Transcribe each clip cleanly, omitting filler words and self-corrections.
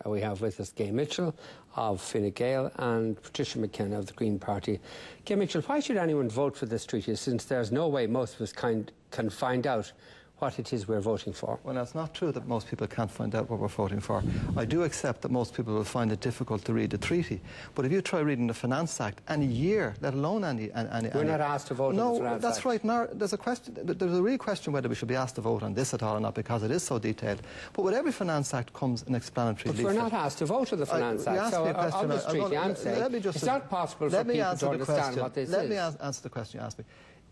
We have with us Gael Mitchell of Fine Gael and Patricia McKenna of the Green Party. Gael Mitchell, why should anyone vote for this treaty, since there's no way most of us can find out what it is we're voting for? Well, it's not true that most people can't find out what we're voting for. I do accept that most people will find it difficult to read the treaty. But if you try reading the Finance Act any year, let alone any... We're not asked to vote on the Finance Act. No, that's right. Now, there's a real question whether we should be asked to vote on this at all or not, because it is so detailed. But with every Finance Act comes an explanatory leaflet. But we're not asked to vote on the Finance Act. So on this treaty, I'm saying it's not possible for people to understand what this is. Let me answer the question you asked me.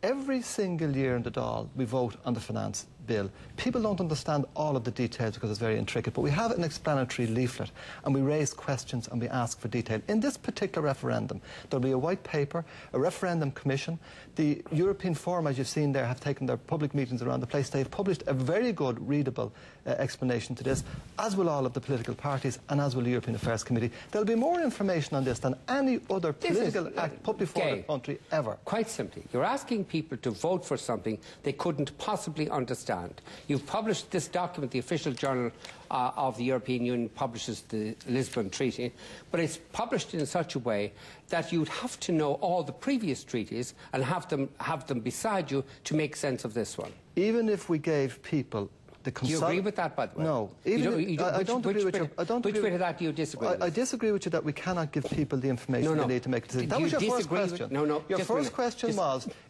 Every single year in the Dáil, we vote on the finance bill. People don't understand all of the details because it's very intricate, but we have an explanatory leaflet and we raise questions and we ask for detail. In this particular referendum, there'll be a white paper, a referendum commission. The European Forum, as you've seen there, have taken their public meetings around the place. They've published a very good, readable explanation to this, as will all of the political parties and as will the European Affairs Committee. There'll be more information on this than any other political act put before the country ever. Quite simply, you're asking people to vote for something they couldn't possibly understand. You've published this document, the official journal of the European Union publishes the Lisbon Treaty, but it's published in such a way that you'd have to know all the previous treaties and have them beside you to make sense of this one. Even if we gave people... Do you agree with that, by the way? No. I don't agree with you. Which bit of that do you disagree with? I disagree with you that we cannot give people the information they need to make a decision. That was your first question.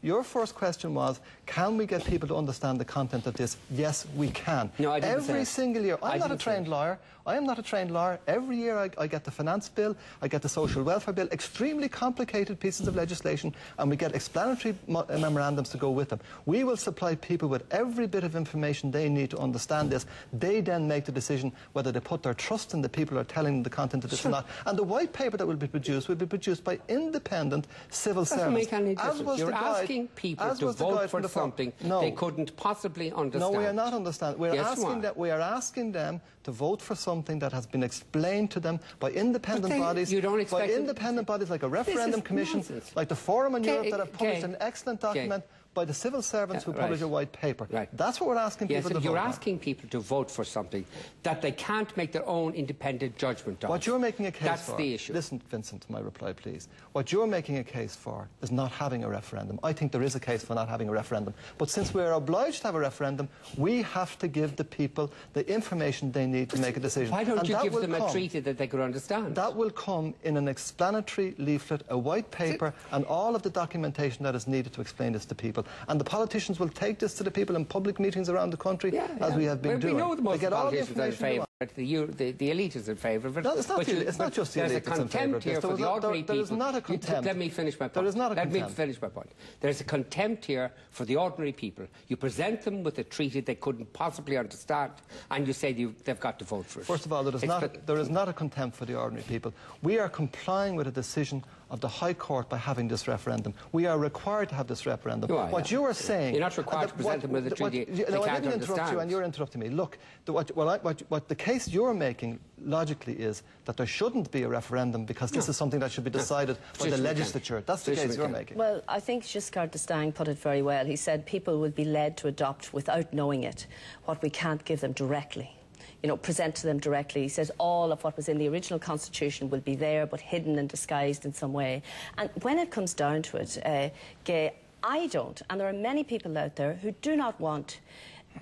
Your first question was, can we get people to understand the content of this? Yes, we can. No, I didn't Every single year. I'm not a trained lawyer. I am not a trained lawyer. Every year I get the finance bill, I get the social welfare bill, extremely complicated pieces of legislation, and we get explanatory memorandums to go with them. We will supply people with every bit of information they need to understand this. They then make the decision whether they put their trust in the people who are telling them the content of this or not. And the white paper that will be produced by independent civil servants. Doesn't make any difference. You're asking people to vote for something they couldn't possibly understand. No, we are not understanding. We are asking them to vote for something that has been explained to them by independent bodies. You don't expect independent bodies like a referendum commission, like the Forum on Europe that have published an excellent document. By the civil servants who publish a white paper. That's what we're asking people to vote. You're asking people to vote for something that they can't make their own independent judgment on. What you're making a case for... That's the issue. Listen, Vincent, to my reply, please. What you're making a case for is not having a referendum. I think there is a case for not having a referendum. But since we're obliged to have a referendum, we have to give the people the information they need to make a decision. Why don't you give them a treaty that they could understand? That will come in an explanatory leaflet, a white paper, and all of the documentation that is needed to explain this to people. And the politicians will take this to the people in public meetings around the country, as we have been doing. We know the most politicians are in favour. The elite is in favour of it. No, it's not just the elite that's in favour of this. There is a contempt here for the ordinary people. There is not a contempt. Let me finish my point. There is not a contempt. Let me finish my point. There is a contempt here for the ordinary people. You present them with a treaty they couldn't possibly understand, and you say they've got to vote for it. First of all, there is not a contempt for the ordinary people. We are complying with a decision of the High Court by having this referendum. We are required to have this referendum. What you are saying... You're not required to present them with a treaty they can't understand. I didn't interrupt you, and you're interrupting me. Look, what the case you're making logically is that there shouldn't be a referendum because this is something that should be decided by the legislature. That's the case you're making. Well, I think Giscard d'Estaing put it very well. He said people will be led to adopt, without knowing it, what we can't give them directly. You know, present to them directly. He says all of what was in the original constitution will be there, but hidden and disguised in some way. And when it comes down to it, Gay, I don't, and there are many people out there who do not want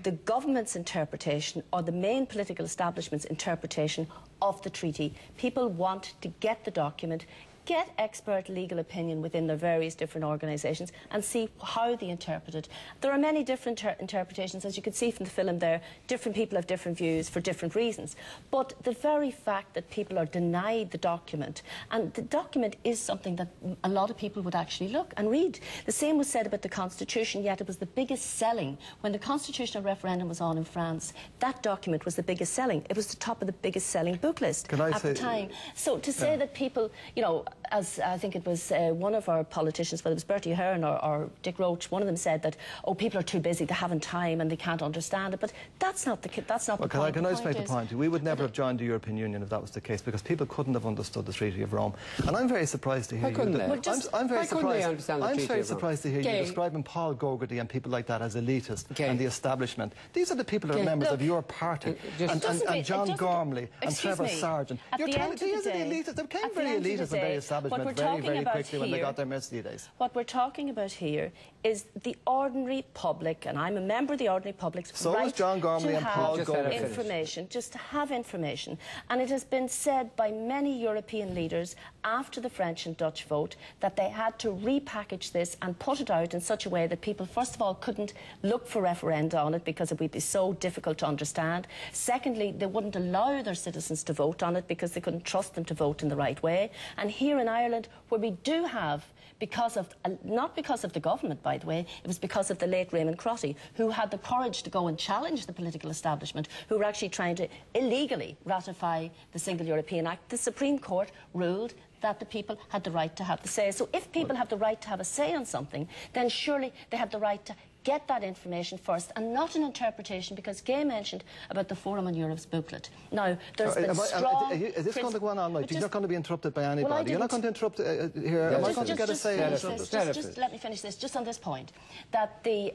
the government's interpretation or the main political establishment's interpretation of the treaty. People want to get the document, get expert legal opinion within their various different organisations and see how they interpret it. There are many different interpretations, as you can see from the film there. Different people have different views for different reasons. But the very fact that people are denied the document, and the document is something that a lot of people would actually look and read. The same was said about the Constitution, yet it was the biggest selling. When the constitutional referendum was on in France, that document was the biggest selling. It was the top of the biggest selling book list at the time. So to say that people, you know, as I think it was one of our politicians, whether it was Bertie Ahern or Dick Roche, one of them said that, oh, people are too busy, they haven't time and they can't understand it. But that's not the point. Can I just make the point? We would never have joined the European Union if that was the case, because people couldn't have understood the Treaty of Rome. And I'm very surprised to hear you. I'm very surprised to hear you describing Paul Gogarty and people like that as elitist and the establishment. These are the people who are members of your party, and John Gormley and Trevor Sargent. You're telling me these are the elitists. They became very elitist and very establishment very quickly when they got their Mercedes. What we're talking about here is the ordinary public, and I'm a member of the ordinary public's right is John Gormley and Paul Gogarty. Information, just to have information. And it has been said by many European leaders after the French and Dutch vote that they had to repackage this and put it out in such a way that people, first of all, couldn't look for referenda on it because it would be so difficult to understand. Secondly, they wouldn't allow their citizens to vote on it because they couldn't trust them to vote in the right way. And here in Ireland, where we do have, not because of the government, by the way, it was because of the late Raymond Crotty, who had the courage to go and challenge the political establishment, who were actually trying to illegally ratify the Single European Act. The Supreme Court ruled that the people had the right to have the say. So if people have the right to have a say on something, then surely they have the right to get that information first, and not an interpretation, because Gael mentioned about the Forum on Europe's booklet. Now, there's been strong... Is this going to go on all night? You're not going to be interrupted by anybody. Well, you're not going to interrupt here. Am I going to get a say? Just let me finish this, just on this point, that the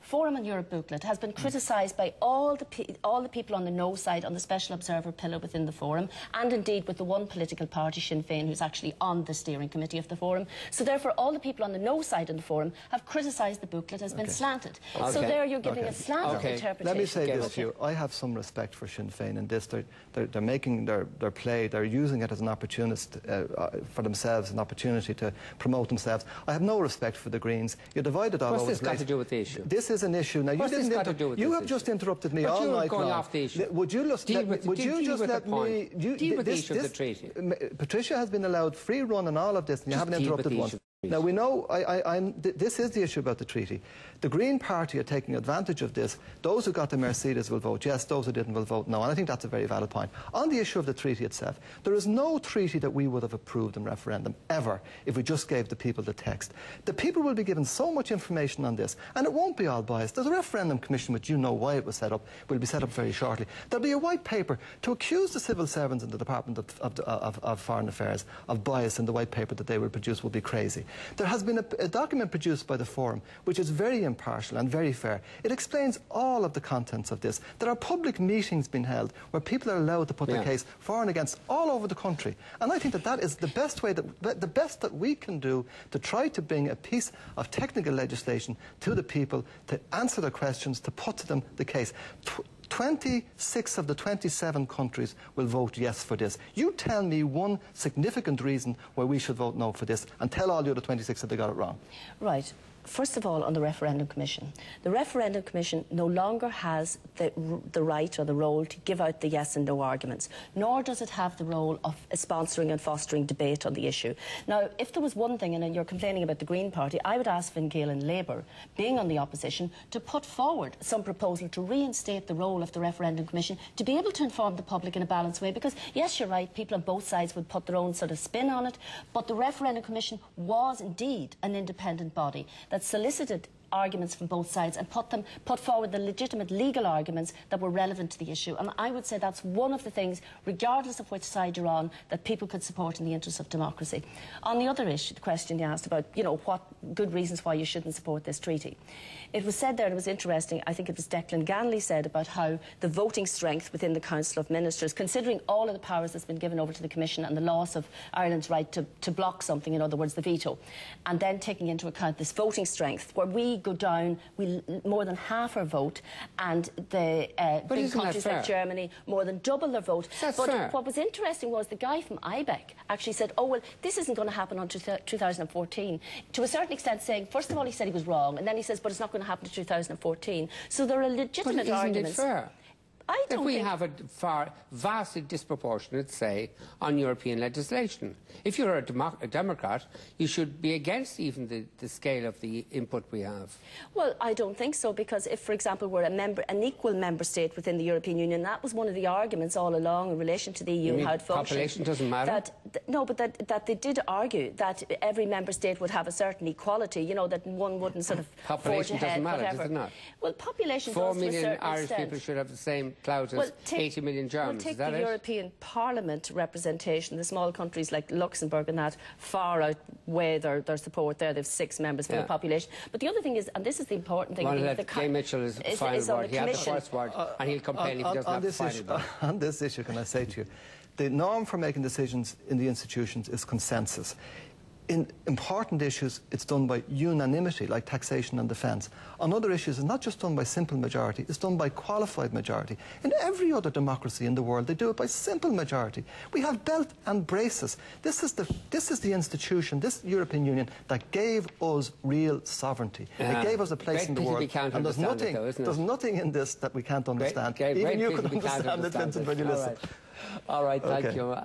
Forum on Europe booklet has been criticised by all the people on the no side, on the special observer pillar within the Forum, and indeed with the one political party, Sinn Féin, who's actually on the steering committee of the Forum. So therefore, all the people on the no side in the Forum have criticised the booklet as been slanted. So there you're giving a slanted interpretation. Let me say this to you. I have some respect for Sinn Féin in this. They're making their play. They're using it as an opportunist for themselves, an opportunity to promote themselves. I have no respect for the Greens. You're divided all over the place. What's this got to do with the issue? This is an issue. Now, you have just interrupted me all night long. Going off the issue. Would you just let me... Deal with the issue of the treaty. Patricia has been allowed free run in all of this, and you haven't interrupted once. Now, we know, this is the issue about the treaty. The Green Party are taking advantage of this. Those who got the Mercedes will vote yes, those who didn't will vote no, and I think that's a very valid point. On the issue of the treaty itself, there is no treaty that we would have approved in referendum, ever, if we just gave the people the text. The people will be given so much information on this, and it won't be all biased. There's a referendum commission, which you know why it was set up, will be set up very shortly. There'll be a white paper to accuse the civil servants in the Department of Foreign Affairs of bias, and the white paper that they will produce will be crazy. There has been a document produced by the Forum, which is very impartial and very fair. It explains all of the contents of this. There are public meetings being held where people are allowed to put their case for and against all over the country. And I think that that is the best way, the best that we can do to try to bring a piece of technical legislation to the people, to answer their questions, to put to them the case. 26 of the 27 countries will vote yes for this. You tell me one significant reason why we should vote no for this, and tell all the other 26 that they got it wrong. Right. First of all, on the Referendum Commission. The Referendum Commission no longer has the right or the role to give out the yes and no arguments, nor does it have the role of sponsoring and fostering debate on the issue. Now, if there was one thing, and you're complaining about the Green Party, I would ask Fine Gael and Labour, being on the opposition, to put forward some proposal to reinstate the role of the Referendum Commission to be able to inform the public in a balanced way, because, yes, you're right, people on both sides would put their own sort of spin on it, but the Referendum Commission was indeed an independent body that solicited arguments from both sides and put forward the legitimate legal arguments that were relevant to the issue. And I would say that's one of the things, regardless of which side you're on, that people could support in the interest of democracy. On the other issue, the question you asked about, you know, what good reasons why you shouldn't support this treaty. It was said there, and it was interesting, I think it was Declan Ganley said about how the voting strength within the Council of Ministers, considering all of the powers that's been given over to the Commission and the loss of Ireland's right to block something, in other words, the veto, and then taking into account this voting strength, where we go down, more than half our vote, and the big countries like Germany more than double their vote. But what was interesting was the guy from IBEC actually said, oh, well, this isn't going to happen until 2014. To a certain extent saying, first of all, he said he was wrong, and then he says, but it's not going to happen to 2014. So there are legitimate arguments. But isn't it fair? I that don't we think... have a vastly disproportionate say on European legislation. If you're a Democrat, you should be against even the scale of the input we have. Well, I don't think so, because if, for example, we're an equal member state within the European Union, that was one of the arguments all along in relation to the EU and how it functions. Population doesn't matter? No, but that they did argue that every member state would have a certain equality, you know, that one wouldn't sort of population forge ahead, doesn't matter, whatever. does it not? Well, population 4 does to a million certain Irish extent. people should have the same clout as 80 million Germans. Take Is that the European Parliament representation. The small countries like Luxembourg and that far outweigh their support there. They have 6 members for the population. But the other thing is, and this is the important thing... Gael Mitchell is the final word. He had the first word, and he'll complain if he doesn't have the final word. On this issue, can I say to you, the norm for making decisions in the institutions is consensus. In important issues, it's done by unanimity, like taxation and defence. On other issues, it's not just done by simple majority, it's done by qualified majority. In every other democracy in the world, they do it by simple majority. We have belt and braces. This is the institution, this European Union, that gave us real sovereignty. It gave us a place in the world. And there's nothing in this that we can't understand. Even you can understand it, Vincent, when you listen. All right, thank you.